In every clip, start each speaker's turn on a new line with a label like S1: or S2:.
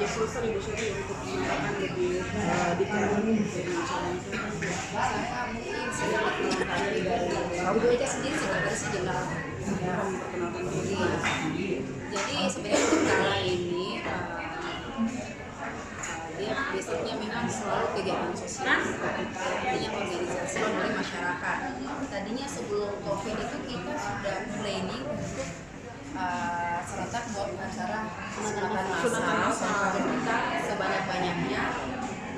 S1: kesulitan Ibu Suri untuk menerapkan lebih detail dengan cara yang
S2: Saya mungkin sedikit melengkapi dari Ibu Eka sendiri sekretaris jenderal.
S1: memperkenalkan diri.
S2: Jadi sebenarnya Tentara ini dia basicnya memang selalu kegiatan sosial, artinya organisasi oleh masyarakat. Tadinya sebelum COVID itu kita sudah planning untuk serentak buat acara sunatan massal kita sebanyak-banyaknya.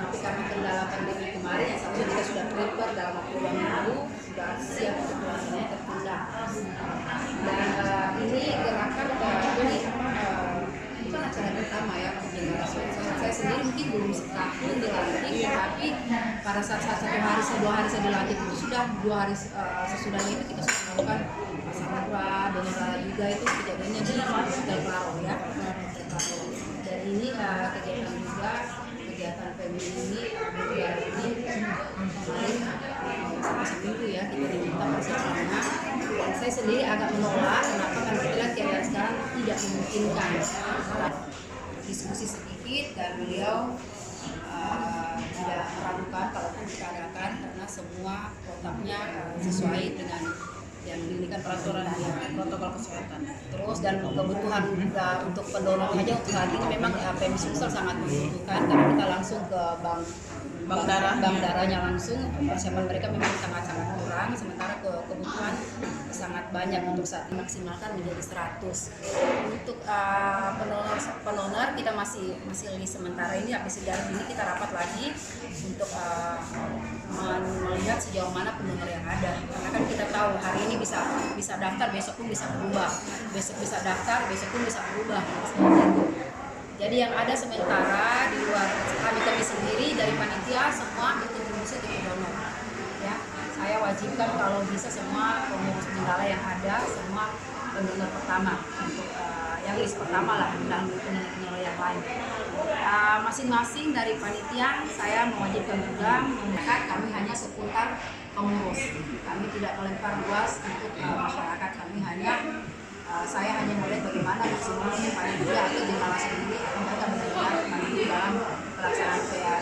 S2: Tapi karena kendala pandemi kemarin yang seharusnya kita sudah prepare dalam waktu 2 minggu, sudah siap untuk pelaksananya tertunda. Dan ini gerakan ini bukan acara pertama ya untuk generasi. Saya sendiri mungkin belum setahun dilantik, tapi pada saat 2 hari saya dilantik itu sudah 2 hari sesudahnya itu kita sudah melakukan musyawarah dan juga itu kejadiannya di Hotel Claro ya. Dan ini kegiatan juga kegiatan family ini berjalan ini kemarin sampai seminggu ya kita diminta persiapannya. Dan saya sendiri agak menolak kenapa karena kita lihat keadaan sekarang tidak memungkinkan. Diskusi sedikit dan beliau tidak meragukan kalaupun kita adakan karena semua protapnya sesuai dengan yang diberikan peraturan protokol kesehatan. Terus dan kebutuhan untuk pendonor aja untuk saat ini memang PMI Sumsel sangat membutuhkan karena kita langsung ke bank darahnya langsung, persiapan mereka memang sangat-sangat kurang, sementara kebutuhan sangat banyak untuk saat maksimalkan menjadi 100. Untuk penonor kita masih list sementara ini, habis dari ini kita rapat lagi untuk melihat sejauh mana penonor yang ada, karena kan kita tahu hari ini bisa daftar, besok pun bisa berubah, besok bisa daftar, besok pun bisa berubah. Jadi yang ada sementara di luar kami sendiri dari panitia semua berkontribusi untuk donor. Ya, saya wajibkan kalau bisa semua pengurus bendala yang ada semua pendonor pertama untuk yang list pertama lah, dan pendonor yang lain. Masing-masing dari panitia saya mewajibkan juga mendekat kami hanya seputar pengurus. Kami tidak melempar luas untuk masyarakat, kami hanya saya hanya melihat bagaimana maksimalnya panitia atau jenderal sendiri mereka benar-benar mandiri dalam pelaksanaan PA